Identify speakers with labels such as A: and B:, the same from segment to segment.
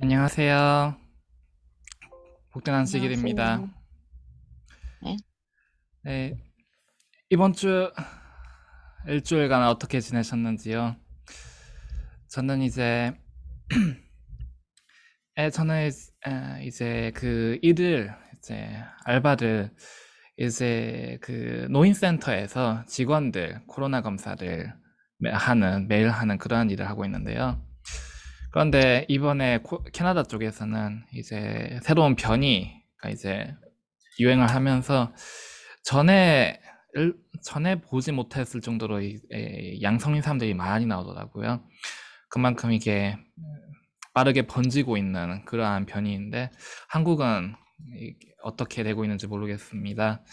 A: 안녕하세요. 복된 안식일입니다.
B: 안녕하세요. 네.
A: 네, 이번 주 일주일간 어떻게 지내셨는지요? 저는 이제 저는 이제 그 일을 이제 알바를 이제 그 노인센터에서 직원들 코로나 검사를 매일 하는 그러한 일을 하고 있는데요. 그런데 이번에 캐나다 쪽에서는 이제 새로운 변이가 이제 유행을 하면서 전에 전에 보지 못했을 정도로 양성인 사람들이 많이 나오더라고요. 그만큼 이게 빠르게 번지고 있는 그러한 변이인데 한국은 어떻게 되고 있는지 모르겠습니다.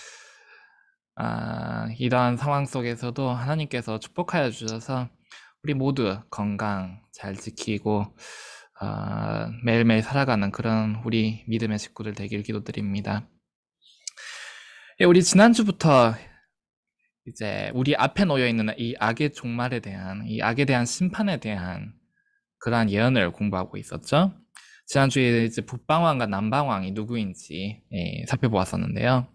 A: 이러한 상황 속에서도 하나님께서 축복하여 주셔서 우리 모두 건강 잘 지키고 매일매일 살아가는 그런 우리 믿음의 식구들 되길 기도드립니다. 우리 지난주부터 이제 우리 앞에 놓여 있는 이 악의 종말에 대한, 이 악에 대한 심판에 대한 그러한 예언을 공부하고 있었죠. 지난주에 이제 북방왕과 남방왕이 누구인지 살펴보았었는데요.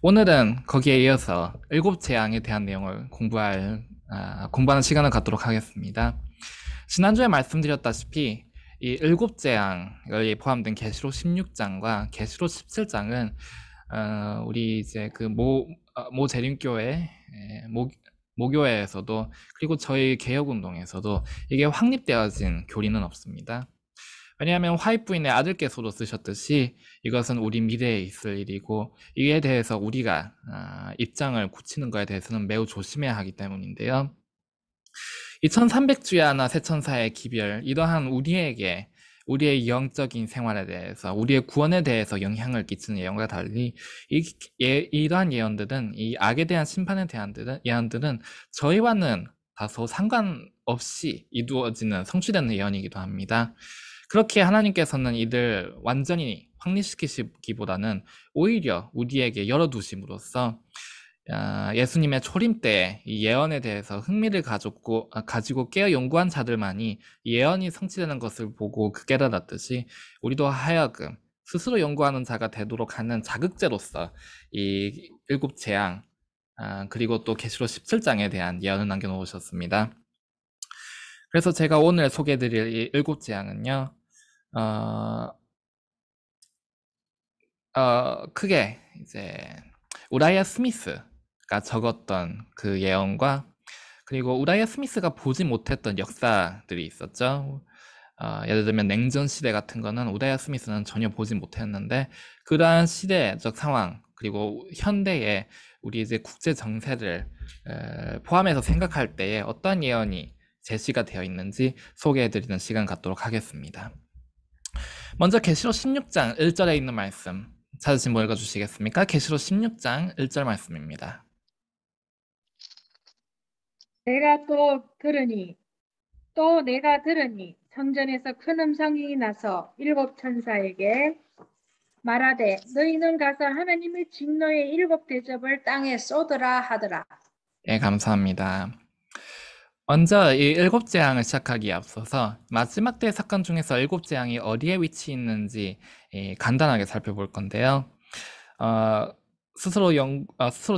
A: 오늘은 거기에 이어서 일곱 재앙에 대한 내용을 공부하는 시간을 갖도록 하겠습니다. 지난주에 말씀드렸다시피 이 일곱 재앙이 포함된 계시록 16장과 계시록 17장은 우리 이제 그 모 재림교회 모교회에서도 그리고 저희 개혁운동에서도 이게 확립되어진 교리는 없습니다. 왜냐하면 화이트 부인의 아들께서도 쓰셨듯이 이것은 우리 미래에 있을 일이고 이에 대해서 우리가 입장을 굳히는 것에 대해서는 매우 조심해야 하기 때문인데요. 2300주야나 새천사의 기별, 이러한 우리의 영적인 생활에 대해서, 우리의 구원에 대해서 영향을 끼치는 예언과 달리 이러한 예언들은, 이 악에 대한 심판에 대한 예언들은 저희와는 다소 상관없이 이루어지는 성취되는 예언이기도 합니다. 그렇게 하나님께서는 이들 완전히 확립시키기보다는 오히려 우리에게 열어두심으로써 예수님의 초림 때 이 예언에 대해서 흥미를 가지고 깨어 연구한 자들만이 예언이 성취되는 것을 보고 깨달았듯이 우리도 하여금 스스로 연구하는 자가 되도록 하는 자극제로서 이 일곱 재앙 그리고 또 계시록 17장에 대한 예언을 남겨놓으셨습니다. 그래서 제가 오늘 소개해드릴 이 일곱 재앙은요, 크게 이제 우라이아 스미스가 적었던 그 예언과 그리고 우라이아 스미스가 보지 못했던 역사들이 있었죠. 예를 들면 냉전 시대 같은 거는 우라이아 스미스는 전혀 보지 못했는데 그러한 시대적 상황 그리고 현대의 우리 이제 국제 정세를 포함해서 생각할 때에 어떤 예언이 제시가 되어 있는지 소개해드리는 시간 갖도록 하겠습니다. 먼저 계시록 16장 1절에 있는 말씀 찾으신 분 읽어주시겠습니까? 계시록 16장 1절 말씀입니다.
C: 내가 들으니 성전에서 큰 음성이 나서 일곱 천사에게 말하되 너희는 가서 하나님의 진노의 일곱 대접을 땅에 쏟으라 하더라.
A: 예, 감사합니다. 먼저 이 일곱 재앙을 시작하기에 앞서서 마지막 때 사건 중에서 일곱 재앙이 어디에 위치해 있는지 간단하게 살펴볼 건데요. 스스로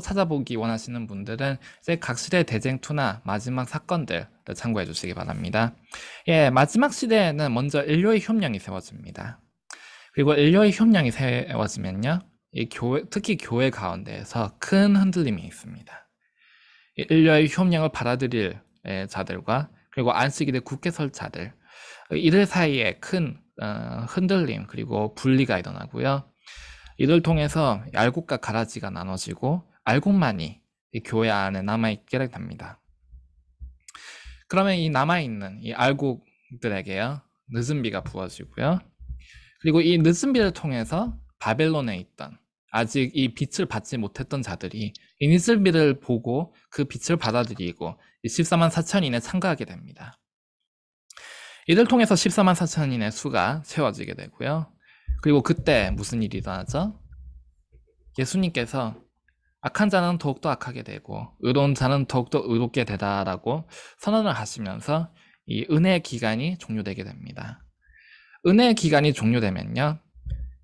A: 찾아보기 원하시는 분들은 이제 각 시대 대쟁투나 마지막 사건들을 참고해 주시기 바랍니다. 예, 마지막 시대에는 먼저 인류의 협령이 세워집니다. 그리고 인류의 협령이 세워지면요, 특히 교회 가운데에서 큰 흔들림이 있습니다. 인류의 협령을 받아들일 자들과 그리고 안식일에 굳게 설 자들, 이들 사이에 큰 흔들림 그리고 분리가 일어나고요. 이들 통해서 알곡과 가라지가 나눠지고 알곡만이 이 교회 안에 남아있게 됩니다. 그러면 이 남아있는 이 알곡들에게요, 늦은 비가 부어지고요. 그리고 이 늦은 비를 통해서 바벨론에 있던 아직 이 빛을 받지 못했던 자들이 이 늦은 비를 보고 그 빛을 받아들이고 14만 4천인에 참가하게 됩니다. 이들 통해서 14만 4천인의 수가 채워지게 되고요. 그리고 그때 무슨 일이 일어나죠? 예수님께서 악한 자는 더욱더 악하게 되고 의로운 자는 더욱더 의롭게 되다라고 선언을 하시면서 이 은혜 기간이 종료되게 됩니다. 은혜 기간이 종료되면요,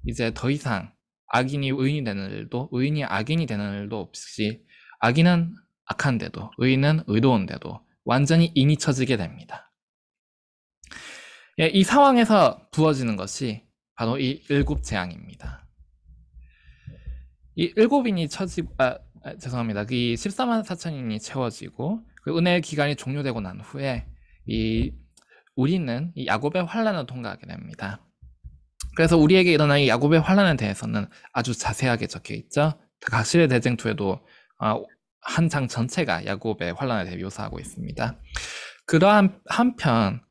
A: 이제 더 이상 악인이 의인이 되는 일도, 의인이 악인이 되는 일도 없이 악인은 악한데도, 의인은 의로운데도 완전히 인이 쳐지게 됩니다. 예, 이 상황에서 부어지는 것이 바로 이 일곱 재앙입니다. 이 일곱인이 죄송합니다. 이 14만 4천인이 채워지고 그 은혜의 기간이 종료되고 난 후에 우리는 이 야곱의 환란을 통과하게 됩니다. 그래서 우리에게 일어난 이 야곱의 환란에 대해서는 아주 자세하게 적혀 있죠. 각실의 대쟁투에도 한 장 전체가 야곱의 환란에 대해 묘사하고 있습니다. 그러한 한편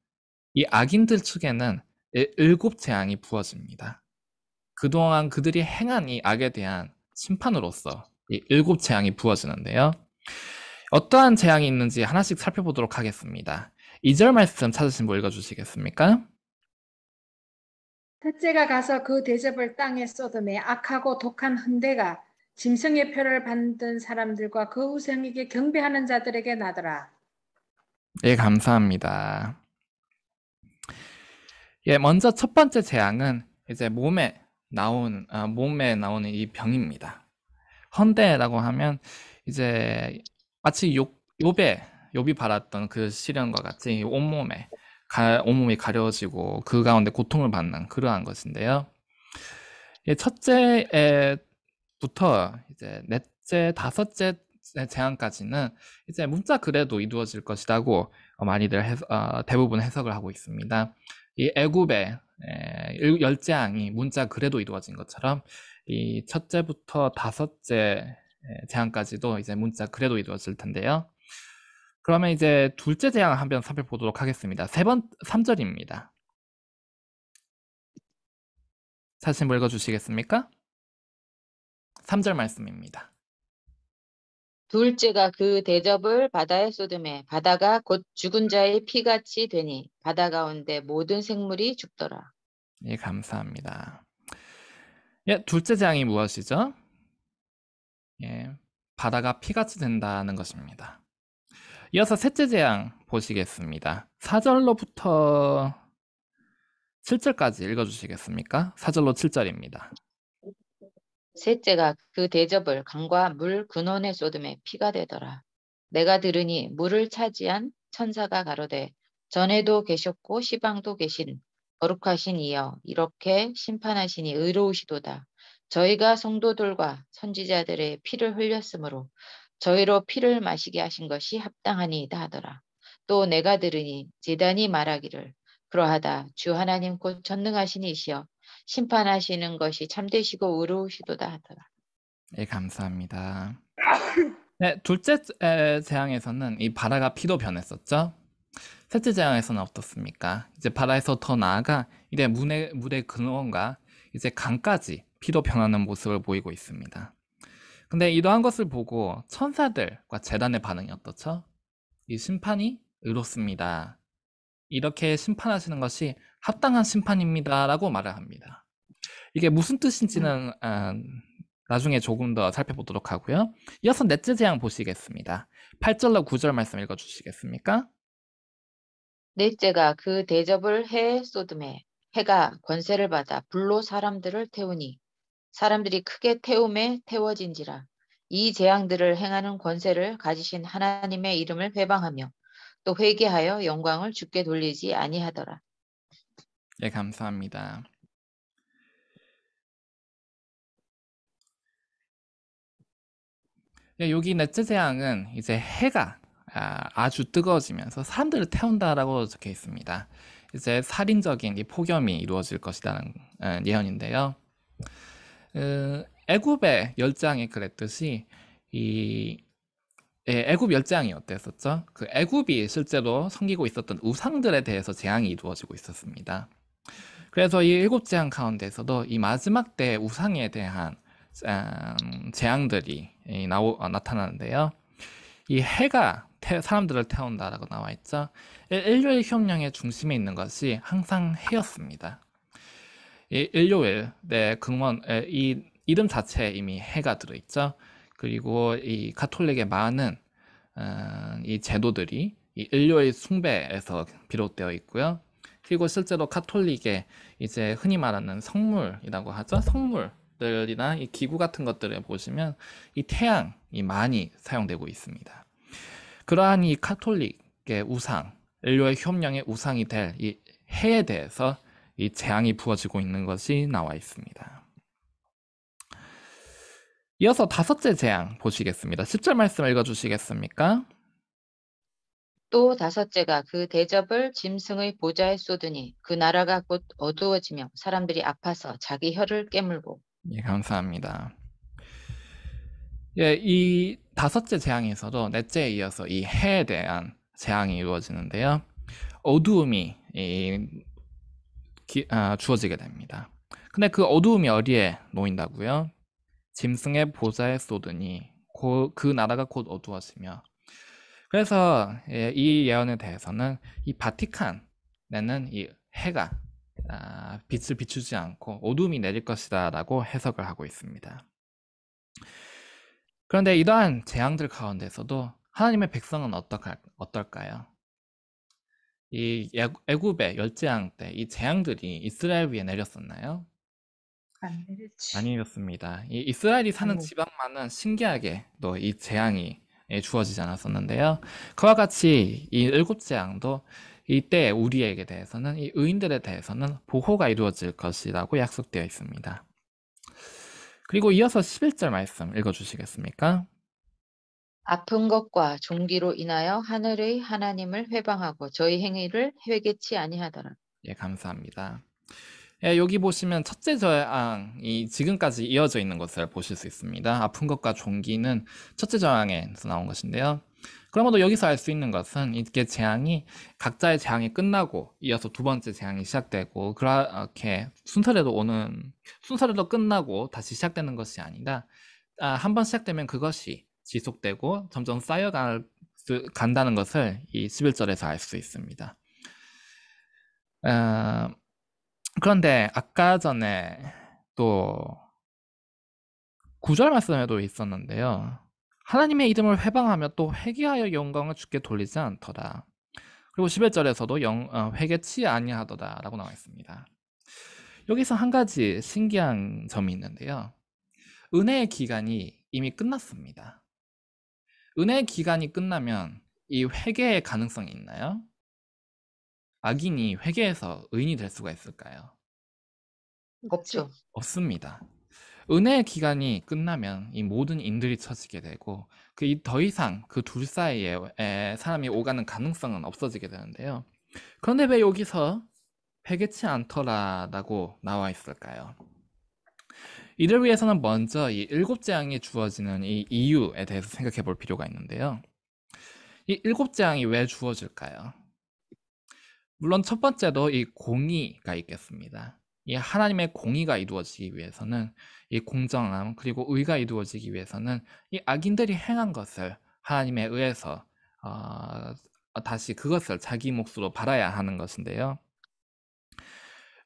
A: 이 악인들 측에는 일곱 재앙이 부어집니다. 그동안 그들이 행한 이 악에 대한 심판으로서 이 일곱 재앙이 부어지는데요. 어떠한 재앙이 있는지 하나씩 살펴보도록 하겠습니다. 2절 말씀 찾으신 분 읽어주시겠습니까?
C: 첫째가 가서 그 대접을 땅에 쏟음에 악하고 독한 흔대가 짐승의 표를 받은 사람들과 그 우상에게 경배하는 자들에게 나더라.
A: 예, 감사합니다. 예, 먼저 첫 번째 재앙은 이제 몸에 나오는 이 병입니다. 헌대라고 하면 이제 마치 욥이 받았던 그 시련과 같이 온몸이 가려지고 그 가운데 고통을 받는 그러한 것인데요. 예, 첫째부터 이제 넷째, 다섯째 재앙까지는 이제 문자 그래도 이루어질 것이라고 많이들 대부분 해석을 하고 있습니다. 이 애굽의 열재앙이 문자 그래도 이루어진 것처럼 이 첫째부터 다섯째 재앙까지도 이제 문자 그래도 이루어질 텐데요. 그러면 이제 둘째 재앙을 한번 살펴보도록 하겠습니다. 3절입니다. 사진 뭐 읽어주시겠습니까? 3절 말씀입니다.
B: 둘째가 그 대접을 바다에 쏟음에 바다가 곧 죽은 자의 피같이 되니 바다 가운데 모든 생물이 죽더라.
A: 예, 감사합니다. 예, 둘째 재앙이 무엇이죠? 예, 바다가 피같이 된다는 것입니다. 이어서 셋째 재앙 보시겠습니다. 4절로부터 7절까지 읽어주시겠습니까? 4절로 7절입니다.
B: 셋째가 그 대접을 강과 물 근원에 쏟음에 피가 되더라. 내가 들으니 물을 차지한 천사가 가로되 전에도 계셨고 시방도 계신 거룩하신 이여 이렇게 심판하시니 의로우시도다. 저희가 성도들과 선지자들의 피를 흘렸으므로 저희로 피를 마시게 하신 것이 합당하니이다 하더라. 또 내가 들으니 제단이 말하기를 그러하다 주 하나님 곧 전능하신 이시여 심판하시는 것이 참되시고 의로우시도다 하더라.
A: 예, 감사합니다. 네, 둘째 재앙에서는 이 바다가 피로 변했었죠. 셋째 재앙에서는 어떻습니까? 이제 바다에서 더 나아가 이제 물의 근원과 이제 강까지 피로 변하는 모습을 보이고 있습니다. 근데 이러한 것을 보고 천사들과 제단의 반응이 어떻죠? 이 심판이 의롭습니다. 이렇게 심판하시는 것이 합당한 심판입니다. 라고 말을 합니다. 이게 무슨 뜻인지는 나중에 조금 더 살펴보도록 하고요. 이어서 넷째 재앙 보시겠습니다. 8절로 9절 말씀 읽어주시겠습니까?
B: 넷째가 그 대접을 해에 쏟음에 해가 권세를 받아 불로 사람들을 태우니 사람들이 크게 태움에 태워진지라. 이 재앙들을 행하는 권세를 가지신 하나님의 이름을 회방하며 또 회개하여 영광을 주께 돌리지 아니하더라.
A: 예, 감사합니다. 예, 여기 넷째 재앙은 이제 해가 아주 뜨거워지면서 사람들을 태운다라고 적혀 있습니다. 이제 살인적인 이 폭염이 이루어질 것이라는 예언인데요. 애굽의 열재앙이 그랬듯이 애굽 열재앙이 어땠었죠? 그 애굽이 실제로 섬기고 있었던 우상들에 대해서 재앙이 이루어지고 있었습니다. 그래서 이 일곱 재앙 가운데서도 이 마지막 때 우상에 대한 재앙들이 나타나는데요. 이 해가 사람들을 태운다라고 나와 있죠. 일요일 혁명의 중심에 있는 것이 항상 해였습니다. 이 일요일의 근원, 이 이름 자체에 이미 해가 들어있죠. 그리고 이 가톨릭의 많은 이 제도들이 이 인류의 숭배에서 비롯되어 있고요. 그리고 실제로 카톨릭에 이제 흔히 말하는 성물이라고 하죠. 성물들이나 이 기구 같은 것들에 보시면 이 태양이 많이 사용되고 있습니다. 그러한 이 카톨릭의 우상, 인류의 협령의 우상이 될 이 해에 대해서 이 재앙이 부어지고 있는 것이 나와 있습니다. 이어서 다섯째 재앙 보시겠습니다. 10절 말씀 읽어주시겠습니까?
B: 또 다섯째가 그 대접을 짐승의 보좌에 쏟으니 그 나라가 곧 어두워지며 사람들이 아파서 자기 혀를 깨물고.
A: 예, 감사합니다. 예, 이 다섯째 재앙에서도 넷째에 이어서 이 해에 대한 재앙이 이루어지는데요. 어두움이 주어지게 됩니다. 근데 그 어두움이 어디에 놓인다고요? 짐승의 보좌에 쏟으니 그 나라가 곧 어두워지며. 그래서 이 예언에 대해서는 이 바티칸에는 이 해가 빛을 비추지 않고 어두움이 내릴 것이다 라고 해석을 하고 있습니다. 그런데 이러한 재앙들 가운데서도 하나님의 백성은 어떨까요? 이 애굽의 열재앙 때 이 재앙들이 이스라엘 위에 내렸었나요?
C: 안 내렸지.
A: 안 내렸습니다. 이 이스라엘이 사는
C: 아이고.
A: 지방만은 신기하게도 이 재앙이 주어지지 않았었는데요. 그와 같이 이 일곱 재앙도 이때 우리에게 대해서는 이 의인들에 대해서는 보호가 이루어질 것이라고 약속되어 있습니다. 그리고 이어서 11절 말씀 읽어주시겠습니까?
B: 아픈 것과 종기로 인하여 하늘의 하나님을 회방하고 저희 행위를 회개치 아니하더라.
A: 예, 감사합니다. 예, 여기 보시면 첫째 저항이 지금까지 이어져 있는 것을 보실 수 있습니다. 아픈 것과 종기는 첫째 저항에서 나온 것인데요. 그러므로 여기서 알 수 있는 것은 이게 재앙이 각자의 재앙이 끝나고 이어서 두 번째 재앙이 시작되고 그렇게 순서대로 끝나고 다시 시작되는 것이 아니라 한 번 시작되면 그것이 지속되고 점점 쌓여간다는 것을 이 11절에서 알 수 있습니다. 그런데 아까 전에 또 9절 말씀에도 있었는데요. 하나님의 이름을 회방하며 또 회개하여 영광을 주께 돌리지 않더라. 그리고 11절에서도 회개치 아니하더라 라고 나와 있습니다. 여기서 한 가지 신기한 점이 있는데요. 은혜의 기간이 이미 끝났습니다. 은혜의 기간이 끝나면 이 회개의 가능성이 있나요? 악인이 회개해서 의인이 될 수가 있을까요?
B: 없죠.
A: 없습니다. 은혜의 기간이 끝나면 이 모든 인들이 처지게 되고 더 이상 그 둘 사이에 사람이 오가는 가능성은 없어지게 되는데요. 그런데 왜 여기서 회개치 않더라라고 나와 있을까요? 이를 위해서는 먼저 이 일곱 재앙이 주어지는 이 이유에 대해서 생각해 볼 필요가 있는데요. 이 일곱 재앙이 왜 주어질까요? 물론 첫 번째도 이 공의가 있겠습니다. 이 하나님의 공의가 이루어지기 위해서는 이 공정함 그리고 의가 이루어지기 위해서는 이 악인들이 행한 것을 하나님에 의해서 다시 그것을 자기 몫으로 받아야 하는 것인데요.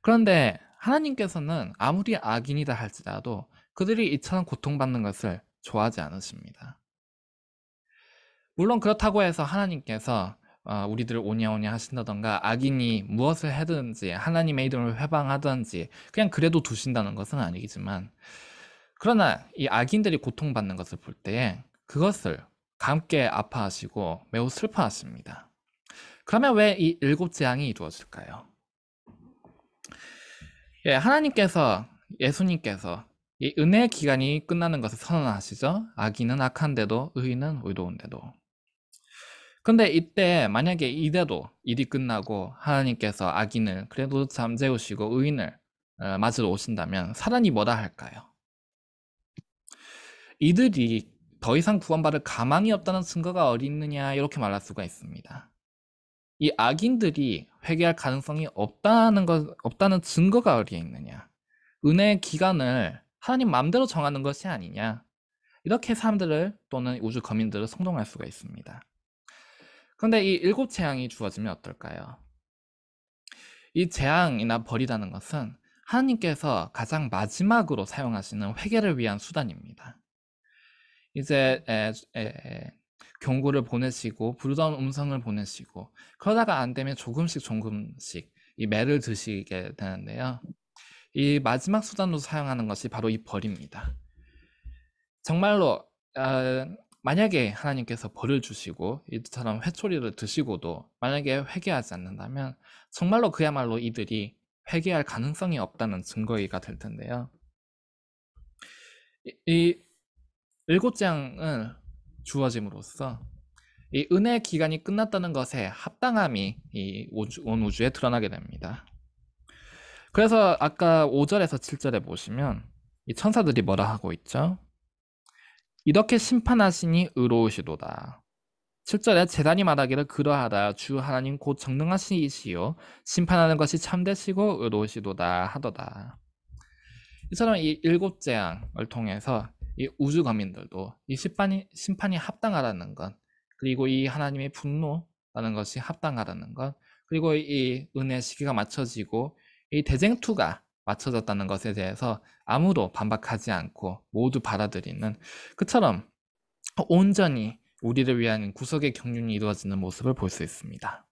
A: 그런데 하나님께서는 아무리 악인이다 할지라도 그들이 이처럼 고통받는 것을 좋아하지 않으십니다. 물론 그렇다고 해서 하나님께서 우리들을 오냐오냐 하신다던가 악인이 무엇을 하든지 하나님의 이름을 회방하든지 그냥 그래도 두신다는 것은 아니지만 그러나 이 악인들이 고통받는 것을 볼 때에 그것을 함께 아파하시고 매우 슬퍼하십니다. 그러면 왜 이 일곱 재앙이 이루어질까요? 예, 하나님께서 예수님께서 이 은혜의 기간이 끝나는 것을 선언하시죠. 악인은 악한데도 의인은 의로운데도. 근데 이때 만약에 이대로 일이 끝나고 하나님께서 악인을 그래도 잠재우시고 의인을 맞으러 오신다면 사단이 뭐라 할까요? 이들이 더 이상 구원받을 가망이 없다는 증거가 어디 있느냐 이렇게 말할 수가 있습니다. 이 악인들이 회개할 가능성이 없다는 증거가 어디에 있느냐? 은혜의 기간을 하나님 마음대로 정하는 것이 아니냐? 이렇게 사람들을 또는 우주 거민들을 성동할 수가 있습니다. 그런데 이 일곱 재앙이 주어지면 어떨까요? 이 재앙이나 벌이라는 것은 하나님께서 가장 마지막으로 사용하시는 회개를 위한 수단입니다. 이제 경고를 보내시고 부르던 음성을 보내시고 그러다가 안 되면 조금씩 이 매를 드시게 되는데요. 이 마지막 수단으로 사용하는 것이 바로 이 벌입니다. 정말로 만약에 하나님께서 벌을 주시고 이처럼 회초리를 드시고도 만약에 회개하지 않는다면 정말로 그야말로 이들이 회개할 가능성이 없다는 증거가 될 텐데요. 이 7장을 주어짐으로써 이 은혜 기간이 끝났다는 것에 합당함이 온 우주에 드러나게 됩니다. 그래서 아까 5절에서 7절에 보시면 이 천사들이 뭐라 하고 있죠? 이렇게 심판하시니 의로우시도다. 7절에 재단이 말하기를 그러하다 주 하나님 곧 정능하시시요 심판하는 것이 참되시고 의로우시도다 하도다. 이처럼 이 7재앙을 통해서 이 우주 거민들도 이 심판이 합당하다는 것, 그리고 이 하나님의 분노라는 것이 합당하다는 것, 그리고 이 은혜 시기가 맞춰지고 이 대쟁투가 맞춰졌다는 것에 대해서 아무도 반박하지 않고 모두 받아들이는, 그처럼 온전히 우리를 위한 구속의 경륜이 이루어지는 모습을 볼 수 있습니다.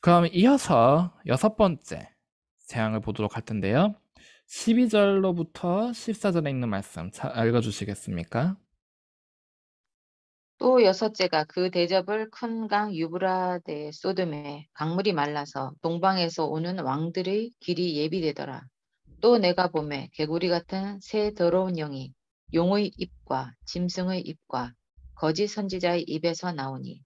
A: 그럼 이어서 6번째 재앙을 보도록 할 텐데요. 12절로부터 14절에 있는 말씀 읽어주시겠습니까?
B: 또 여섯째가 그 대접을 큰 강 유브라데 소돔에 강물이 말라서 동방에서 오는 왕들의 길이 예비되더라. 또 내가 보매 개구리 같은 새 더러운 영이 용의 입과 짐승의 입과 거짓 선지자의 입에서 나오니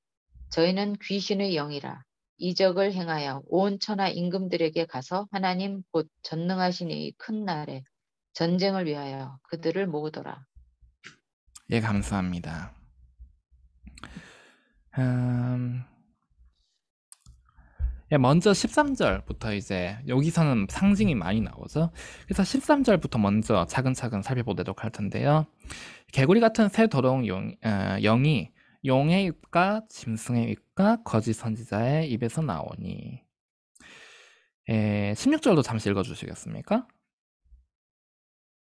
B: 저희는 귀신의 영이라 이적을 행하여 온 천하 임금들에게 가서 하나님 곧 전능하신 이의 큰 날에 전쟁을 위하여 그들을 모으더라.
A: 예, 감사합니다. 먼저 13절부터 이제 여기서는 상징이 많이 나오죠. 그래서 13절부터 먼저 차근차근 살펴보도록 할 텐데요. 개구리 같은 새 더러운 영이 용의 입과 짐승의 입과 거짓 선지자의 입에서 나오니. 16절도 잠시 읽어주시겠습니까?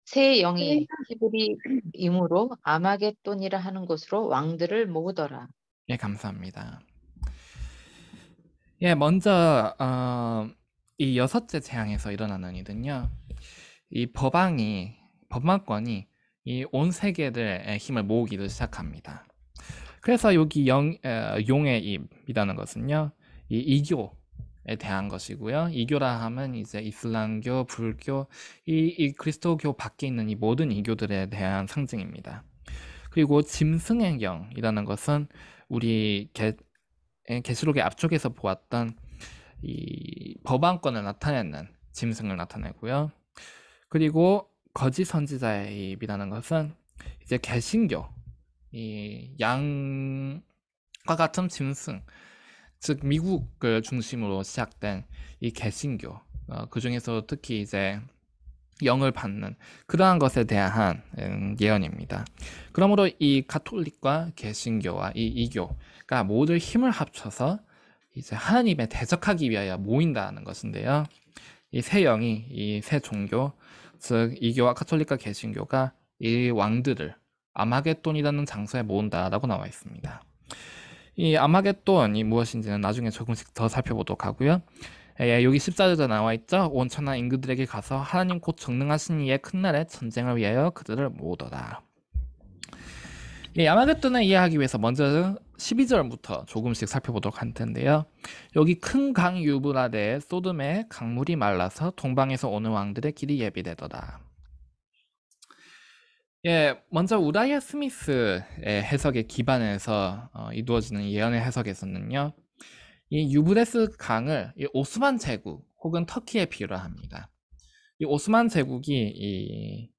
B: 새 영이 히브리임으로 아마겟돈이라 하는 곳으로 왕들을 모으더라.
A: 예, 감사합니다. 예, 먼저 이 6째 재앙에서 일어나는 일은요, 이 법망권이 이 온 세계의 힘을 모으기를 시작합니다. 그래서 여기 용의 입이라는 것은요, 이 이교에 대한 것이고요. 이교라 하면 이제 이슬람교, 불교, 이 그리스도교 밖에 있는 이 모든 이교들에 대한 상징입니다. 그리고 짐승의 영이라는 것은 우리 계시록의 앞쪽에서 보았던 이 법왕권을 나타내는 짐승을 나타내고요. 그리고 거짓 선지자의 입이라는 것은 이제 개신교, 이 양과 같은 짐승, 즉 미국을 중심으로 시작된 이 개신교, 그 중에서 특히 이제 영을 받는 그러한 것에 대한 예언입니다. 그러므로 이 가톨릭과 개신교와 이 이교가 모두 힘을 합쳐서 이제 하나님에 대적하기 위하여 모인다는 것인데요. 이 새 영이 이 새 종교, 즉 이교와 가톨릭과 개신교가 이 왕들을 아마겟돈이라는 장소에 모은다라고 나와 있습니다. 이 아마겟돈이 무엇인지는 나중에 조금씩 더 살펴보도록 하고요. 여기 14절에 나와 있죠. 온 천하 임금들에게 가서 하나님 곧 정능하신 이의 큰 날에 전쟁을 위하여 그들을 모으더라. 아마겟돈을 이해하기 위해서 먼저 12절부터 조금씩 살펴보도록 할 텐데요. 여기 큰 강 유브라데의 소돔에 강물이 말라서 동방에서 오는 왕들의 길이 예비되더라. 먼저 우라이아 스미스의 해석에 기반해서 이루어지는 예언의 해석에서는요, 이 유브레스 강을 이 오스만 제국 혹은 터키에 비유를 합니다. 이 오스만 제국이 이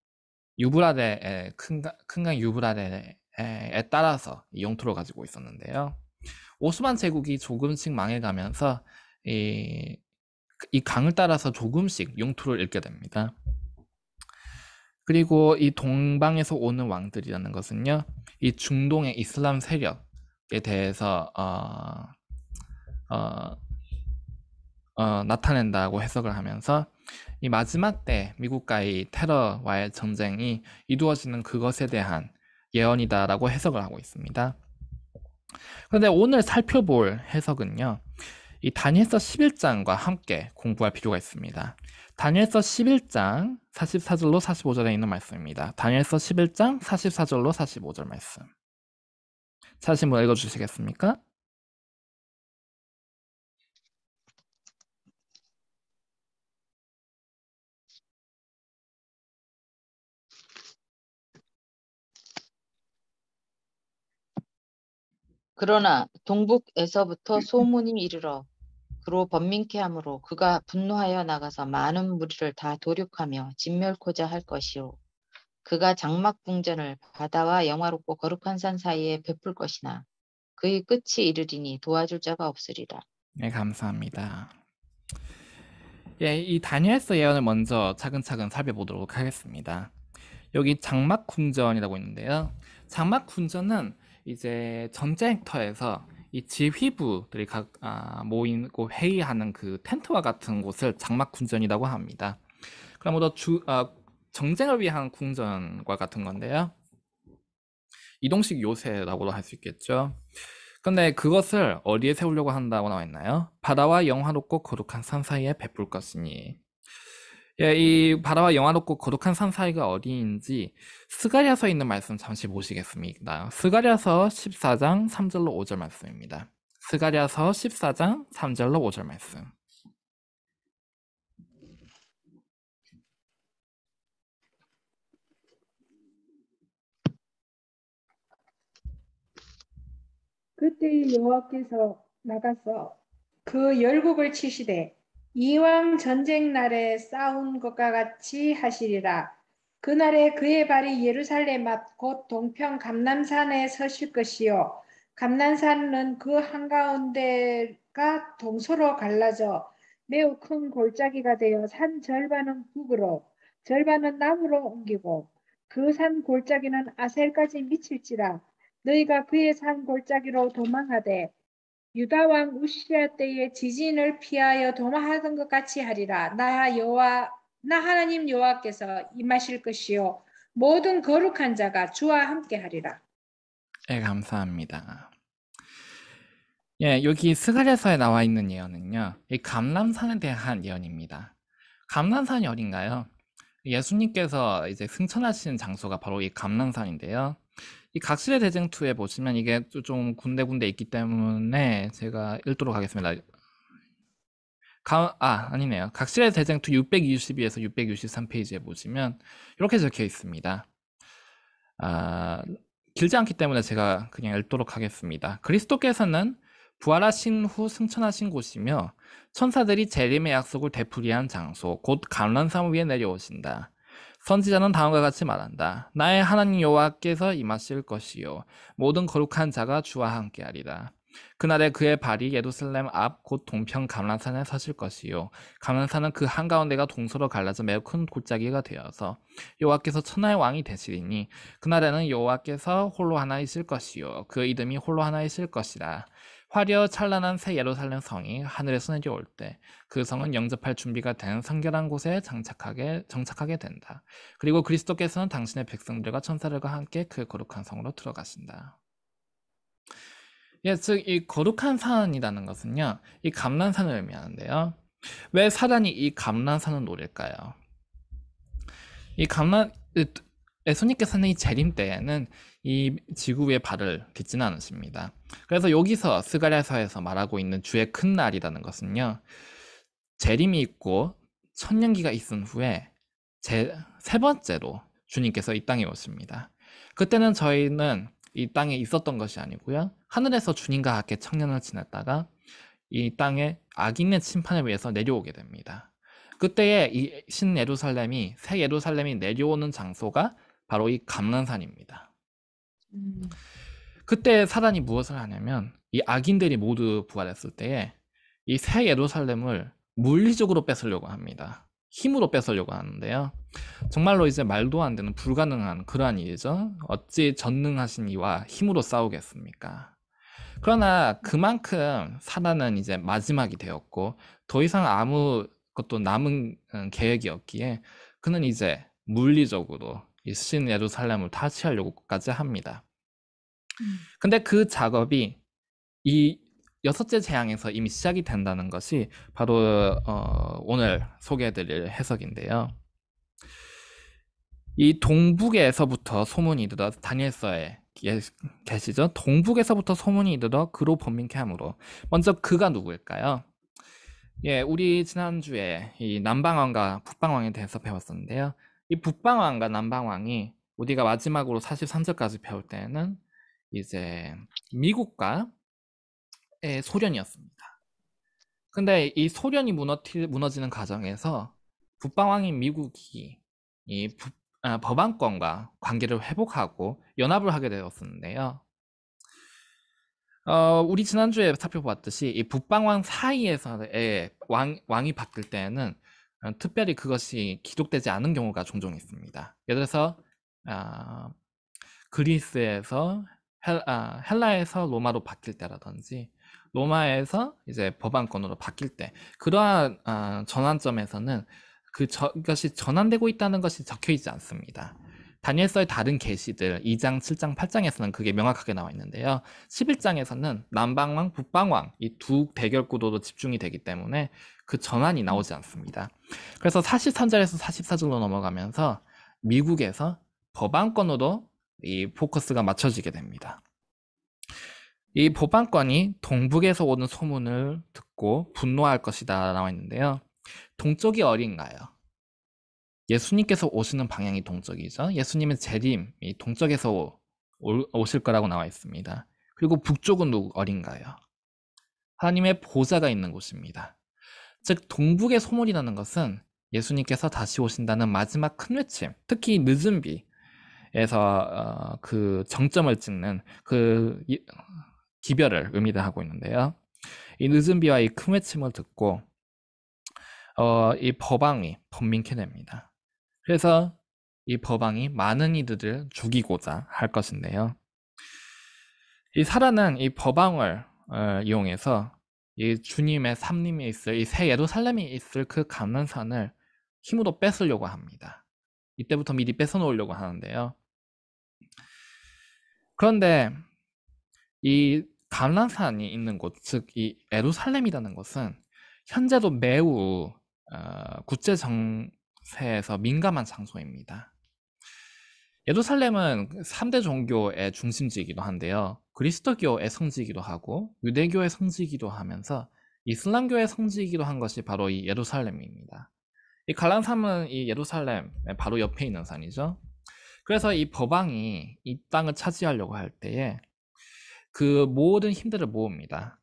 A: 유브라데의 큰 강 유브라데에 따라서 이 영토를 가지고 있었는데요. 오스만 제국이 조금씩 망해가면서 이 강을 따라서 조금씩 영토를 잃게 됩니다. 그리고 이 동방에서 오는 왕들이라는 것은요, 이 중동의 이슬람 세력에 대해서 나타낸다고 해석을 하면서 이 마지막 때 미국과의 테러와의 전쟁이 이루어지는 그것에 대한 예언이다라고 해석을 하고 있습니다. 그런데 오늘 살펴볼 해석은요, 이 다니엘서 11장과 함께 공부할 필요가 있습니다. 다니엘서 11장 44절로 45절에 있는 말씀입니다. 다니엘서 11장 44절로 45절 말씀. 찾으신 분 읽어주시겠습니까?
B: 그러나 동북에서부터 소문이 이르러 그로 번민케 하므로 그가 분노하여 나가서 많은 무리를 다 도륙하며 진멸코자 할 것이요. 그가 장막 궁전을 바다와 영화롭고 거룩한 산 사이에 베풀 것이나 그의 끝이 이르리니 도와줄 자가 없으리라.
A: 네, 감사합니다. 예, 이 다니엘서 예언을 먼저 차근차근 살펴보도록 하겠습니다. 여기 장막 궁전이라고 있는데요. 장막 궁전은 이제 전쟁터에서 이 지휘부들이 모이고 회의하는 그 텐트와 같은 곳을 장막 궁전이라고 합니다. 그럼 정쟁을 위한 궁전과 같은 건데요. 이동식 요새라고도 할 수 있겠죠. 근데 그것을 어디에 세우려고 한다고 나와 있나요? 바다와 영화롭고 거룩한 산 사이에 베풀 것이니. 예, 이 바다와 영화롭고 거룩한 산 사이가 어디인지 스가랴서에 있는 말씀 잠시 보시겠습니다. 스가랴서 14장 3절로 5절 말씀입니다. 스가랴서 14장 3절로 5절 말씀.
C: 그때 여호와께서 나가서 그 열국을 치시되 이왕 전쟁 날에 싸운 것과 같이 하시리라. 그날에 그의 발이 예루살렘 앞 곧 동편 감람산에 서실 것이요 감람산은 그 한가운데가 동서로 갈라져 매우 큰 골짜기가 되어 산 절반은 북으로 절반은 남으로 옮기고 그 산 골짜기는 아셀까지 미칠지라. 너희가 그의 산 골짜기로 도망하되 유다 왕 우시야 때에 지진을 피하여 도망하던 것 같이 하리라. 나 하나님 여호와께서 임하실 것이요 모든 거룩한 자가 주와 함께 하리라.
A: 네, 감사합니다. 예, 여기 스가랴서에 나와 있는 예언은요, 이 감람산에 대한 예언입니다. 감람산이 어딘가요? 예수님께서 이제 승천하신 장소가 바로 이 감람산인데요. 이 각시대 대쟁투에 보시면 이게 좀 군데군데 있기 때문에 제가 읽도록 하겠습니다. 아니네요. 각시대 대쟁투 662에서 663페이지에 보시면 이렇게 적혀 있습니다. 길지 않기 때문에 제가 그냥 읽도록 하겠습니다. 그리스도께서는 부활하신 후 승천하신 곳이며 천사들이 재림의 약속을 되풀이한 장소 곧 감람산 위에 내려오신다. 선지자는 다음과 같이 말한다. 나의 하나님 여호와께서 임하실 것이요 모든 거룩한 자가 주와 함께하리라. 그날에 그의 발이 예루살렘 앞 곧 동편 감람산에 서실 것이요 감람산은 그 한가운데가 동서로 갈라져 매우 큰 골짜기가 되어서 여호와께서 천하의 왕이 되시리니 그날에는 여호와께서 홀로 하나이실 것이요 그 이름이 홀로 하나이실 것이라. 화려 찬란한 새 예루살렘 성이 하늘에서 내려올 때 그 성은 영접할 준비가 된 성결한 곳에 정착하게 된다. 그리고 그리스도께서는 당신의 백성들과 천사들과 함께 그 거룩한 성으로 들어가신다. 예, 즉 이 거룩한 산이라는 것은요, 이 감람산을 의미하는데요. 왜 사단이 이 감람산을 노릴까요? 예수님께서는 이 재림 때에는 이 지구 위에 발을 딛지는 않으십니다. 그래서 여기서 스가랴서에서 말하고 있는 주의 큰 날이라는 것은요, 재림이 있고 천년기가 있은 후에 세 번째로 주님께서 이 땅에 오십니다. 그때는 저희는 이 땅에 있었던 것이 아니고요, 하늘에서 주님과 함께 천년을 지냈다가 이 땅에 악인의 심판을 위해서 내려오게 됩니다. 그때에 이 새 예루살렘이 내려오는 장소가 바로 이 감람산입니다. 그때 사단이 무엇을 하냐면 이 악인들이 모두 부활했을 때에 이 새 예루살렘을 물리적으로 뺏으려고 합니다. 힘으로 뺏으려고 하는데요. 정말로 이제 말도 안 되는 불가능한 그러한 일이죠. 어찌 전능하신 이와 힘으로 싸우겠습니까? 그러나 그만큼 사단은 이제 마지막이 되었고 더 이상 아무것도 남은 계획이 없기에 그는 이제 물리적으로 이 신 예루살렘을 탈취하려고까지 합니다. 근데 그 작업이 이 여섯째 재앙에서 이미 시작이 된다는 것이 바로 오늘 소개해드릴 해석인데요. 이 동북에서부터 소문이 이르러 다니엘서에 계시죠? 동북에서부터 소문이 이르러 그로 번민케 하므로 먼저 그가 누구일까요? 예, 우리 지난주에 이 남방왕과 북방왕에 대해서 배웠었는데요. 이 북방왕과 남방왕이 우리가 마지막으로 43절까지 배울 때는 이제 미국과 소련이었습니다. 근데 이 소련이 무너지는 과정에서 북방왕인 미국이 이 법안권과 관계를 회복하고 연합을 하게 되었었는데요. 우리 지난주에 살펴보았듯이 이 북방왕 사이에서의 왕이 바뀔 때에는 특별히 그것이 기록되지 않은 경우가 종종 있습니다. 예를 들어서 그리스에서 헬라에서 로마로 바뀔 때라든지 로마에서 이제 법안권으로 바뀔 때 그러한 전환점에서는 그것이 전환되고 있다는 것이 적혀 있지 않습니다. 다니엘서의 다른 계시들 2장, 7장, 8장에서는 그게 명확하게 나와 있는데요. 11장에서는 남방왕, 북방왕 이 두 대결 구도로 집중이 되기 때문에 그 전환이 나오지 않습니다. 그래서 43절에서 44절로 넘어가면서 미국에서 법안권으로 이 포커스가 맞춰지게 됩니다. 이 법안권이 동북에서 오는 소문을 듣고 분노할 것이다 나와 있는데요. 동쪽이 어딘가요? 예수님께서 오시는 방향이 동쪽이죠. 예수님의 재림이 동쪽에서 오실 거라고 나와 있습니다. 그리고 북쪽은 어딘가요? 하나님의 보좌가 있는 곳입니다. 즉 동북의 소문이 나는 것은 예수님께서 다시 오신다는 마지막 큰 외침, 특히 늦은 비에서 그 정점을 찍는 그 기별을 의미하고 있는데요. 이 늦은 비와 이 큰 외침을 듣고 이 법왕이 번민케 됩니다. 그래서 이 법왕이 많은 이들을 죽이고자 할 것인데요. 이 사라는 이 법왕을 이용해서 이 주님의 삼림에 있을 이 새 예루살렘에 있을 그 감난산을 힘으로 뺏으려고 합니다. 이때부터 미리 뺏어 놓으려고 하는데요. 그런데 이 감난산이 있는 곳, 즉 이 예루살렘이라는 것은 현재도 매우 국제 정세에서 민감한 장소입니다. 예루살렘은 3대 종교의 중심지이기도 한데요. 그리스도교의 성지이기도 하고 유대교의 성지이기도 하면서 이슬람교의 성지이기도 한 것이 바로 이 예루살렘입니다. 이 갈란산은 이 예루살렘 바로 옆에 있는 산이죠. 그래서 이 법왕이 이 땅을 차지하려고 할 때에 그 모든 힘들을 모읍니다.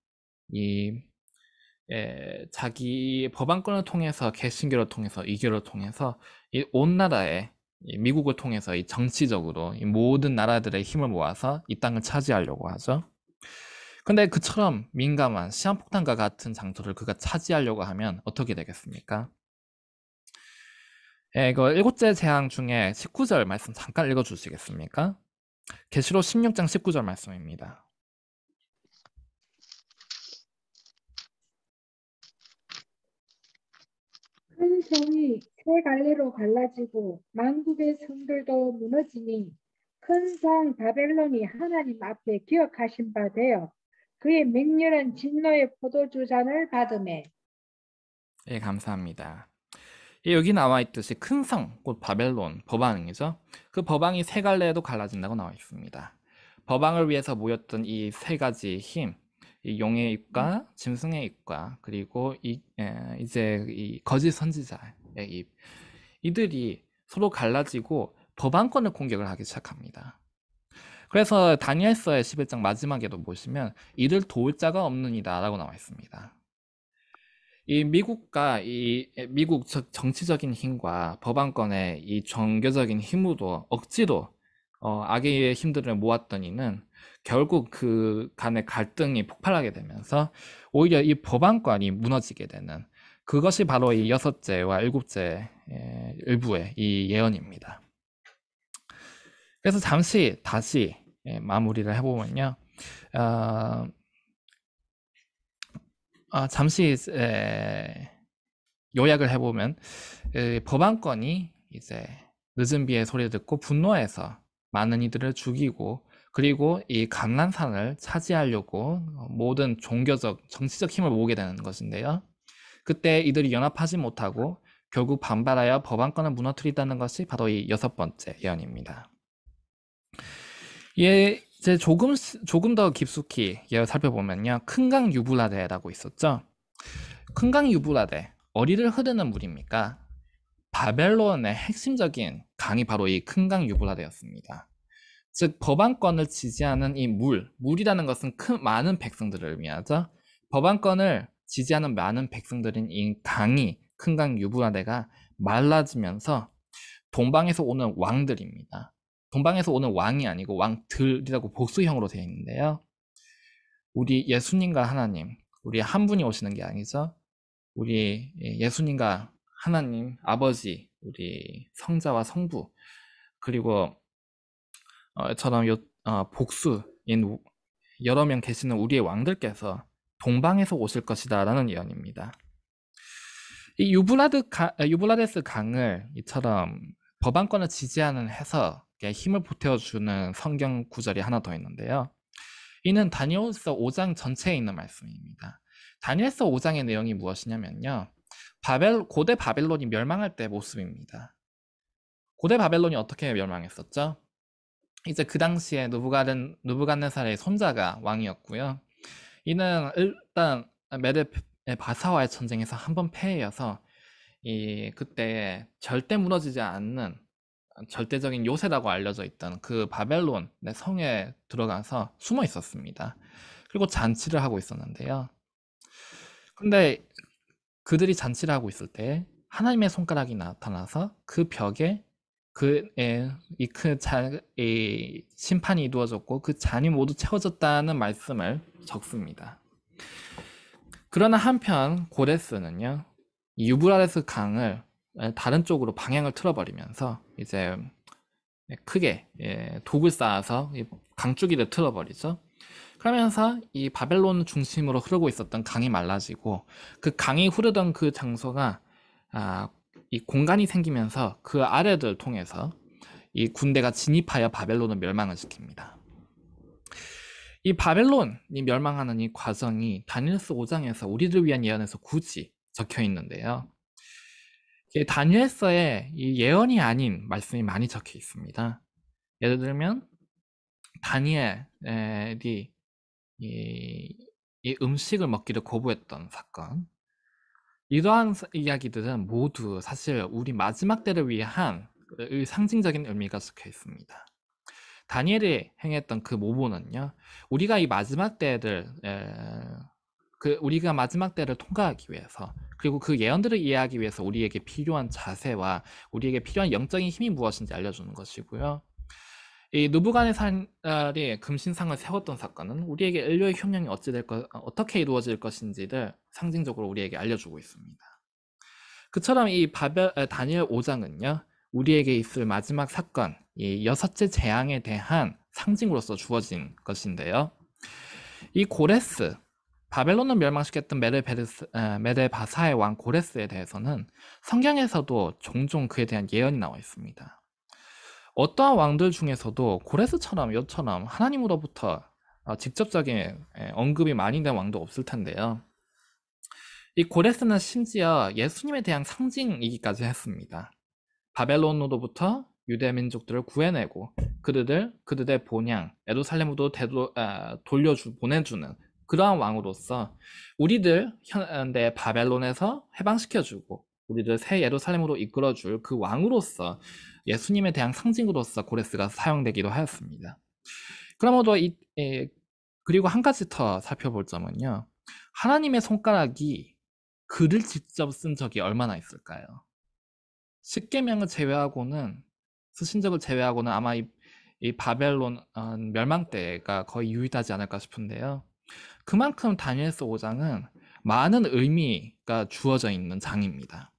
A: 자기 법안권을 통해서 개신교를 통해서 이교를 통해서 이 온 나라에 이 미국을 통해서 이 정치적으로 이 모든 나라들의 힘을 모아서 이 땅을 차지하려고 하죠. 근데 그처럼 민감한 시한폭탄과 같은 장소를 그가 차지하려고 하면 어떻게 되겠습니까? 이거 일곱째 재앙 중에 19절 말씀 잠깐 읽어주시겠습니까? 계시록 16장 19절 말씀입니다.
C: 큰 성이 세 갈래로 갈라지고 만국의 성들도 무너지니 큰 성 바벨론이 하나님 앞에 기억하신 바 되어 그의 맹렬한 진노의 포도주 잔을 받으매.
A: 예, 감사합니다. 여기 나와 있듯이 큰 성, 곧 바벨론, 법왕이죠. 그 법왕이 세 갈래에도 갈라진다고 나와 있습니다. 법왕을 위해서 모였던 이 세 가지 힘, 이 용의 입과 짐승의 입과 그리고 이제 이 거짓 선지자의 입, 이들이 서로 갈라지고 법왕권을 공격을 하기 시작합니다. 그래서 다니엘서의 11장 마지막에도 보시면 이를 도울 자가 없느니라 라고 나와 있습니다. 이 미국과 미국 정치적인 힘과 법안권의 이 종교적인 힘으로 억지로 악의 힘들을 모았던 이는 결국 그 간의 갈등이 폭발하게 되면서 오히려 이 법안권이 무너지게 되는 그것이 바로 이 여섯째와 일곱째 일부의 이 예언입니다. 그래서 잠시 다시 마무리를 해보면요. 잠시 요약을 해보면 법안권이 이제 늦은 비의 소리를 듣고 분노해서 많은 이들을 죽이고 그리고 이 감난산을 차지하려고 모든 종교적, 정치적 힘을 모으게 되는 것인데요. 그때 이들이 연합하지 못하고 결국 반발하여 법안권을 무너뜨린다는 것이 바로 이 6번째 예언입니다. 이제 조금 더 깊숙이 예언 살펴보면요. 큰 강 유브라데라고 있었죠. 큰 강 유브라데, 어디를 흐르는 물입니까? 바벨론의 핵심적인 강이 바로 이 큰 강 유브라데였습니다. 즉 법안권을 지지하는 이 물이라는 것은 많은 백성들을 의미하죠. 법안권을 지지하는 많은 백성들인 이 강이 큰 강 유브라데가 말라지면서 동방에서 오는 왕들입니다. 동방에서 오는 왕이 아니고 왕들이라고 복수형으로 되어 있는데요. 우리 예수님과 하나님, 우리 한 분이 오시는 게 아니죠. 우리 예수님과 하나님, 아버지, 우리 성자와 성부, 그리고 저런 복수인 여러 명 계시는 우리의 왕들께서 동방에서 오실 것이다 라는 예언입니다. 이 유브라데스 강을 이처럼 법안권을 지지하는 해석에 힘을 보태어주는 성경 구절이 하나 더 있는데요. 이는 다니엘서 5장 전체에 있는 말씀입니다. 다니엘서 5장의 내용이 무엇이냐면요. 고대 바벨론이 멸망할 때 모습입니다. 고대 바벨론이 어떻게 멸망했었죠? 이제 그 당시에 느부갓네살의 손자가 왕이었고요. 이는 일단 메데 바사와의 전쟁에서 한 번 패해여서 그때 절대 무너지지 않는 절대적인 요새라고 알려져 있던 그 바벨론의 성에 들어가서 숨어 있었습니다. 그리고 잔치를 하고 있었는데요. 근데 그들이 잔치를 하고 있을 때 하나님의 손가락이 나타나서 그 벽에 심판이 이루어졌고 그 잔이 모두 채워졌다는 말씀을 적습니다. 그러나 한편 고레스는요, 이 유브라데스 강을 다른 쪽으로 방향을 틀어버리면서 이제 크게 독을 쌓아서 강줄기를 틀어버리죠. 그러면서 이 바벨론 중심으로 흐르고 있었던 강이 말라지고 그 강이 흐르던 그 장소가 이 공간이 생기면서 그 아래를 통해서 이 군대가 진입하여 바벨론을 멸망을 시킵니다. 이 바벨론이 멸망하는 이 과정이 다니엘서 5장에서 우리를 위한 예언에서 굳이 적혀 있는데요. 다니엘서에 이 예언이 아닌 말씀이 많이 적혀 있습니다. 예를 들면 다니엘이 이 음식을 먹기를 거부했던 사건, 이러한 이야기들은 모두 사실 우리 마지막 때를 위한 상징적인 의미가 적혀 있습니다. 다니엘이 행했던 그 모본은요, 우리가 이 마지막 때를 우리가 마지막 때를 통과하기 위해서, 그리고 그 예언들을 이해하기 위해서 우리에게 필요한 자세와 우리에게 필요한 영적인 힘이 무엇인지 알려주는 것이고요. 이 느부갓네살이 금신상을 세웠던 사건은 우리에게 인류의 혁명이 어떻게 이루어질 것인지를 상징적으로 우리에게 알려주고 있습니다. 그처럼 이 다니엘 5장은요, 우리에게 있을 마지막 사건, 이 6째 재앙에 대한 상징으로서 주어진 것인데요. 이 고레스, 바벨론을 멸망시켰던 메데 바사의 왕 고레스에 대해서는 성경에서도 종종 그에 대한 예언이 나와 있습니다. 어떠한 왕들 중에서도 고레스처럼 요처럼 하나님으로부터 직접적인 언급이 많이 된 왕도 없을 텐데요. 이 고레스는 심지어 예수님에 대한 상징이기까지 했습니다. 바벨론으로부터 유대 민족들을 구해내고 그들의 본향 예루살렘으로 보내주는 그러한 왕으로서 우리들 현대 바벨론에서 해방시켜주고 우리들 새 예루살렘으로 이끌어줄 그 왕으로서 예수님에 대한 상징으로서 고레스가 사용되기도 하였습니다. 그리고 한 가지 더 살펴볼 점은요, 하나님의 손가락이 글을 직접 쓴 적이 얼마나 있을까요? 십계명을 제외하고는, 서신적을 제외하고는 아마 이 바벨론 멸망 때가 거의 유일하지 않을까 싶은데요. 그만큼 다니엘서 5장은 많은 의미가 주어져 있는 장입니다.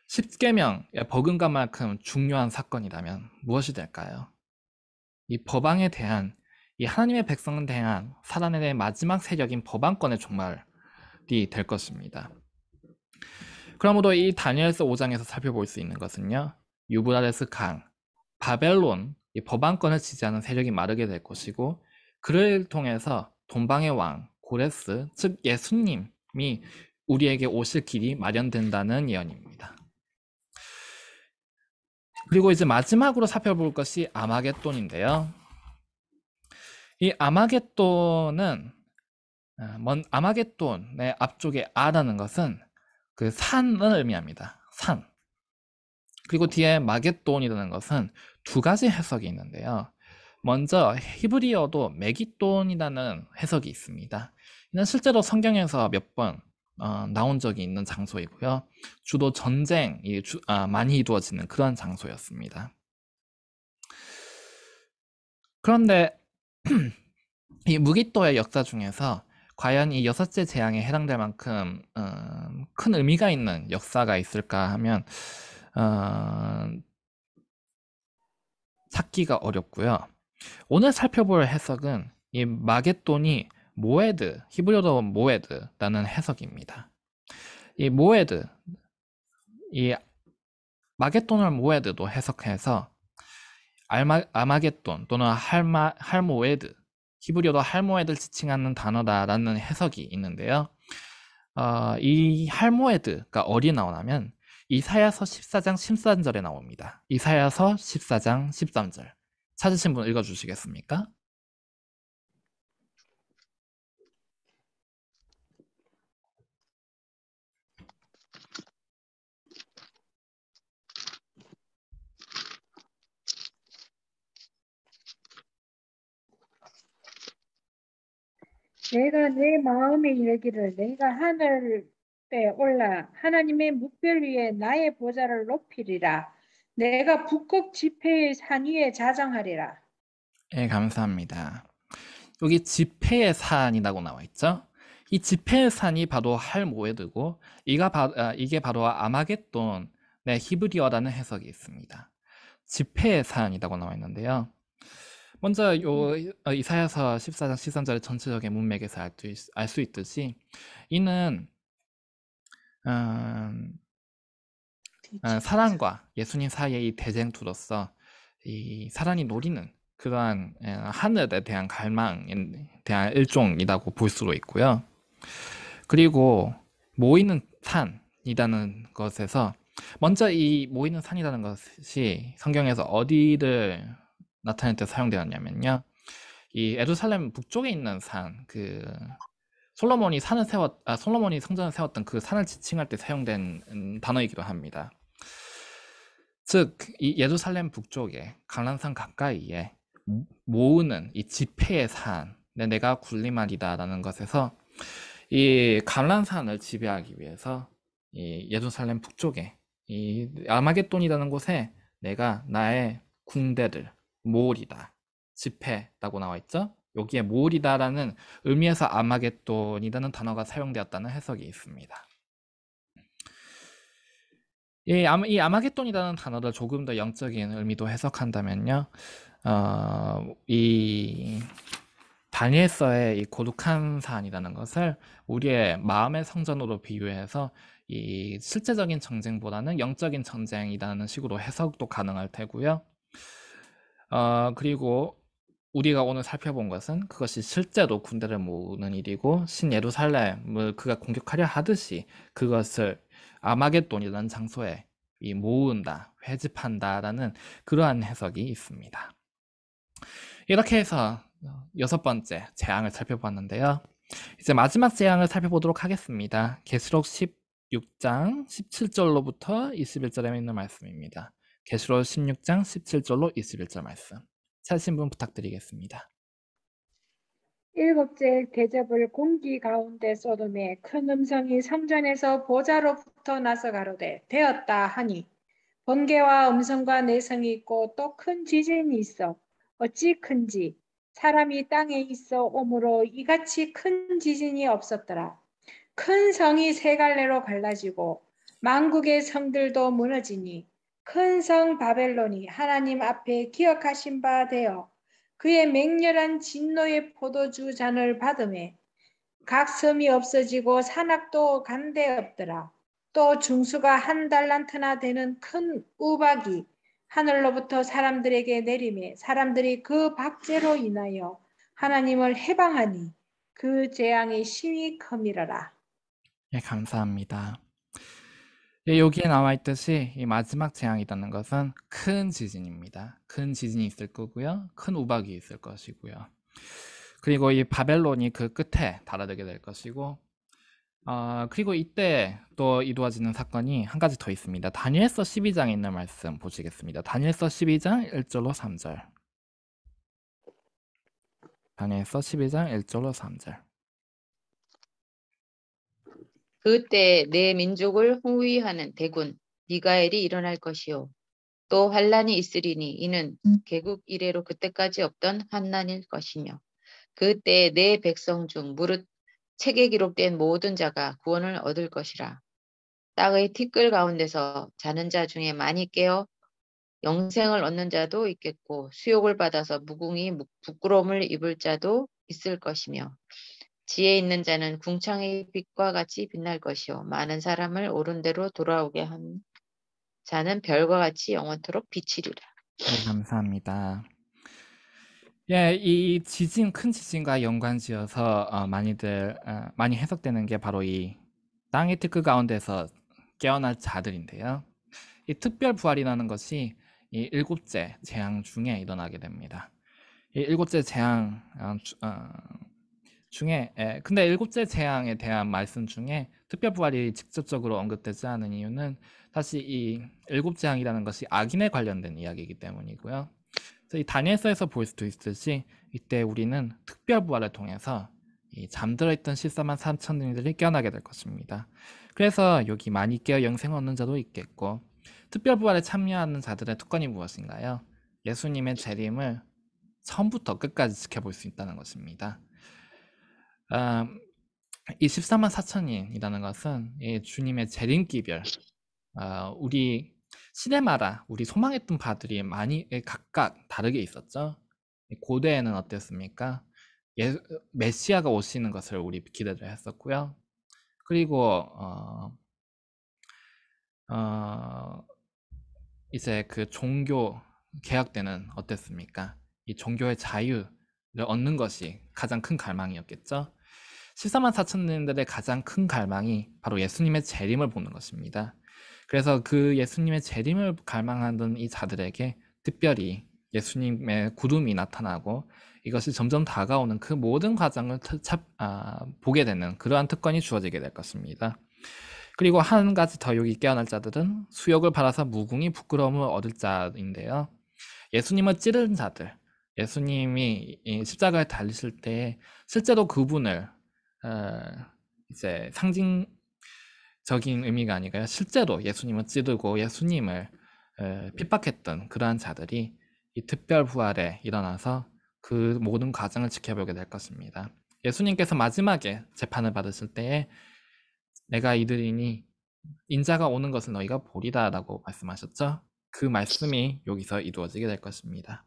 A: 십계명의 버금가만큼 중요한 사건이라면 무엇이 될까요? 이 법왕에 대한, 이 하나님의 백성에 대한 살아내는 마지막 세력인 법왕권의 종말이 될 것입니다. 그러므로 이 다니엘서 5장에서 살펴볼 수 있는 것은요, 유브라데스 강, 바벨론 이 법안권을 지지하는 세력이 마르게 될 것이고 그를 통해서 동방의 왕 고레스 즉 예수님이 우리에게 오실 길이 마련된다는 예언입니다. 그리고 이제 마지막으로 살펴볼 것이 아마겟돈인데요. 이 아마겟돈은 아마겟돈의 앞쪽에 아라는 것은 그 산을 의미합니다. 산. 그리고 뒤에 마겟돈이라는 것은 두 가지 해석이 있는데요. 먼저 히브리어도 메기돈이라는 해석이 있습니다. 이는 실제로 성경에서 몇 번 나온 적이 있는 장소이고요. 주로 전쟁이 많이 이루어지는 그런 장소였습니다. 그런데 이 무기또의 역사 중에서 과연 이 여섯째 재앙에 해당될 만큼 큰 의미가 있는 역사가 있을까 하면 찾기가 어렵고요. 오늘 살펴볼 해석은 이 마겟돈이 모에드, 히브리어로 모에드라는 해석입니다. 이 모에드, 이 마겟돈을 모에드도 해석해서 아마겟돈 또는 할모에드, 히브리어로 할모에드를 지칭하는 단어다라는 해석이 있는데요. 이 할모에드가 어디에 나오냐면 이사야서 14장 13절에 나옵니다. 이사야서 14장 13절. 찾으신 분 읽어주시겠습니까?
C: 내가 내 마음에 이르기를 내가 하늘에 올라 하나님의 묵별 위에 나의 보좌를 높이리라. 내가 북극 지폐의 산 위에 자정하리라.
A: 네, 감사합니다. 여기 지폐의 산이라고 나와 있죠? 이 지폐의 산이 바로 할모에드고 이게 바로 아마겟돈의 히브리어라는 해석이 있습니다. 지폐의 산이라고 나와 있는데요. 먼저 이사야서 14장 13절의 전체적인 문맥에서 알 수 있듯이 이는 사랑과 예수님 사이의 이 대쟁투로서 이 사람이 노리는 그러한 하늘에 대한 갈망에 대한 일종이라고 볼 수도 있고요. 그리고 모이는 산이라는 것에서 먼저 이 모이는 산이라는 것이 성경에서 어디를 나타낼 때 사용되었냐면요. 이 예루살렘 북쪽에 있는 산, 솔로몬이 성전을 세웠던 그 산을 지칭할 때 사용된 단어이기도 합니다. 즉, 이 예루살렘 북쪽에 갈란산 가까이에 모으는 이 지폐의 산에 내가 군림하리다라는 것에서 이 갈란산을 지배하기 위해서 이 예루살렘 북쪽에 이 아마겟돈이라는 곳에 내가 나의 군대를 모으리다. 지폐라고 나와 있죠? 여기에 모으리다라는 의미에서 아마겟돈이라는 단어가 사용되었다는 해석이 있습니다. 이 아마겟돈이라는 단어를 조금 더 영적인 의미도 해석한다면요. 이 다니엘서의 이 고독한 산이라는 것을 우리의 마음의 성전으로 비유해서 이 실제적인 전쟁보다는 영적인 전쟁이라는 식으로 해석도 가능할 테고요. 그리고 우리가 오늘 살펴본 것은 그것이 실제로 군대를 모으는 일이고 신예루살렘을 그가 공격하려 하듯이 그것을 아마겟돈이라는 장소에 모은다, 회집한다라는 그러한 해석이 있습니다. 이렇게 해서 6번째 재앙을 살펴봤는데요. 이제 마지막 재앙을 살펴보도록 하겠습니다. 계시록 16장 17절로부터 21절에 있는 말씀입니다. 계시록 16장 17절로 21절 말씀. 찾으신 분 부탁드리겠습니다.
C: 일곱째 대접을 공기 가운데 쏟음에 큰 음성이 성전에서 보좌로부터 나서 가로되 되었다 하니 번개와 음성과 내성이 있고 또 큰 지진이 있어 어찌 큰지 사람이 땅에 있어 오므로 이같이 큰 지진이 없었더라. 큰 성이 세 갈래로 갈라지고 만국의 성들도 무너지니 큰 성 바벨론이 하나님 앞에 기억하신 바 되어 그의 맹렬한 진노의 포도주 잔을 받음에 각 섬이 없어지고 산악도 간데 없더라. 또 중수가 한 달란트나 되는 큰 우박이 하늘로부터 사람들에게 내리매 사람들이 그 박제로 인하여 하나님을 해방하니 그 재앙이 심히 큼이러라.
A: 예, 감사합니다. 예, 여기에 나와 있듯이 이 마지막 재앙이라는 것은 큰 지진입니다. 큰 지진이 있을 거고요. 큰 우박이 있을 것이고요. 그리고 이 바벨론이 그 끝에 달아들게 될 것이고, 그리고 이때 또 이루어지는 사건이 한 가지 더 있습니다. 다니엘서 12장에 있는 말씀 보시겠습니다. 다니엘서 12장 1절로 3절. 다니엘서 12장 1절로 3절.
B: 그때 내 민족을 호위하는 대군 미가엘이 일어날 것이요. 또 환란이 있으리니 이는 개국 이래로 그때까지 없던 환난일 것이며 그때 내 백성 중 무릇 책에 기록된 모든 자가 구원을 얻을 것이라. 땅의 티끌 가운데서 자는 자 중에 많이 깨어 영생을 얻는 자도 있겠고 수욕을 받아서 무궁히 부끄러움을 입을 자도 있을 것이며 지혜 있는 자는 궁창의 빛과 같이 빛날 것이요 많은 사람을 옳은 대로 돌아오게 한 자는 별과 같이 영원토록 비치리라.
A: 네, 감사합니다. 예, 이 지진, 큰 지진과 연관지어서 많이 해석되는 게 바로 이 땅의 티끌 가운데서 깨어날 자들인데요. 이 특별 부활이라는 것이 이 일곱째 재앙 중에 일어나게 됩니다. 이 일곱째 재앙 중에, 근데 일곱째 재앙에 대한 말씀 중에 특별 부활이 직접적으로 언급되지 않은 이유는 사실 이 일곱 재앙이라는 것이 악인에 관련된 이야기이기 때문이고요. 그래서 이 다니엘서에서 볼 수도 있듯이 이때 우리는 특별 부활을 통해서 이 잠들어 있던 14만 3천인들이 깨어나게 될 것입니다. 그래서 여기 많이 깨어 영생 얻는 자도 있겠고, 특별 부활에 참여하는 자들의 특권이 무엇인가요? 예수님의 재림을 처음부터 끝까지 지켜볼 수 있다는 것입니다. 이 14만 4천인이라는 것은 이 주님의 재림기별, 우리 시대마다 우리 소망했던 바들이 많이 각각 다르게 있었죠. 고대에는 어땠습니까? 메시아가 오시는 것을 우리 기대를 했었고요. 그리고 이제 그 종교 개혁 때는 어땠습니까? 이 종교의 자유를 얻는 것이 가장 큰 갈망이었겠죠. 14만 4천인들의 가장 큰 갈망이 바로 예수님의 재림을 보는 것입니다. 그래서 그 예수님의 재림을 갈망하던 이 자들에게 특별히 예수님의 구름이 나타나고 이것이 점점 다가오는 그 모든 과정을 보게 되는 그러한 특권이 주어지게 될 것입니다. 그리고 한 가지 더 여기 깨어날 자들은 수욕을 받아서 무궁히 부끄러움을 얻을 자인데요. 예수님을 찌른 자들, 예수님이 이 십자가에 달리실 때 실제로 그분을 이제 상징적인 의미가 아니라요. 실제로 예수님을 찌르고 예수님을 핍박했던 그러한 자들이 이 특별 부활에 일어나서 그 모든 과정을 지켜보게 될 것입니다. 예수님께서 마지막에 재판을 받으실 때에 내가 이들이니 인자가 오는 것을 너희가 보리다 라고 말씀하셨죠. 그 말씀이 여기서 이루어지게 될 것입니다.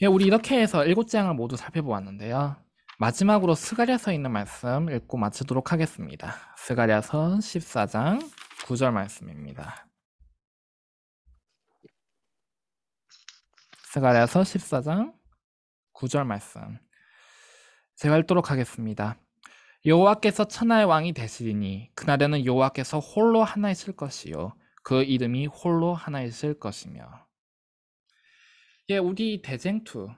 A: 예, 우리 이렇게 해서 7재앙을 모두 살펴보았는데요. 마지막으로 스가랴서 있는 말씀 읽고 마치도록 하겠습니다. 스가랴서 14장 9절 말씀입니다. 스가랴서 14장 9절 말씀 제가 읽도록 하겠습니다. 여호와께서 천하의 왕이 되시리니 그날에는 여호와께서 홀로 하나이실 것이요 그 이름이 홀로 하나이실 것이며. 예, 우리 대쟁투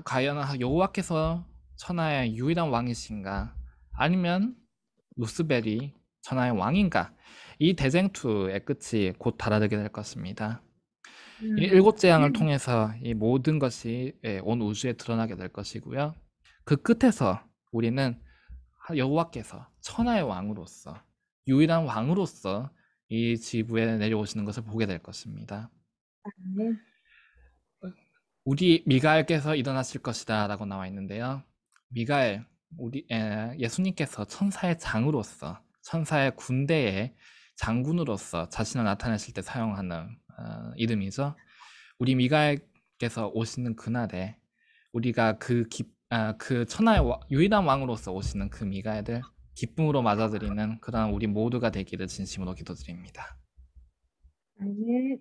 A: 과연 여호와께서 천하의 유일한 왕이신가 아니면 루스벨이 천하의 왕인가? 이 대쟁투의 끝이 곧 달아들게 될 것입니다. 이 7재앙을 통해서 이 모든 것이 온 우주에 드러나게 될 것이고요. 그 끝에서 우리는 여호와께서 천하의 왕으로서 유일한 왕으로서 이 지구에 내려오시는 것을 보게 될 것입니다. 우리 미가엘께서 일어나실 것이다 라고 나와 있는데요. 미가엘, 예수님께서 천사의 장으로서 천사의 군대의 장군으로서 자신을 나타내실 때 사용하는 이름이죠. 우리 미가엘께서 오시는 그날에 우리가 그 천하의 유일한 왕으로서 오시는 그 미가엘을 기쁨으로 맞아들이는 그런 우리 모두가 되기를 진심으로 기도드립니다.
C: 아멘.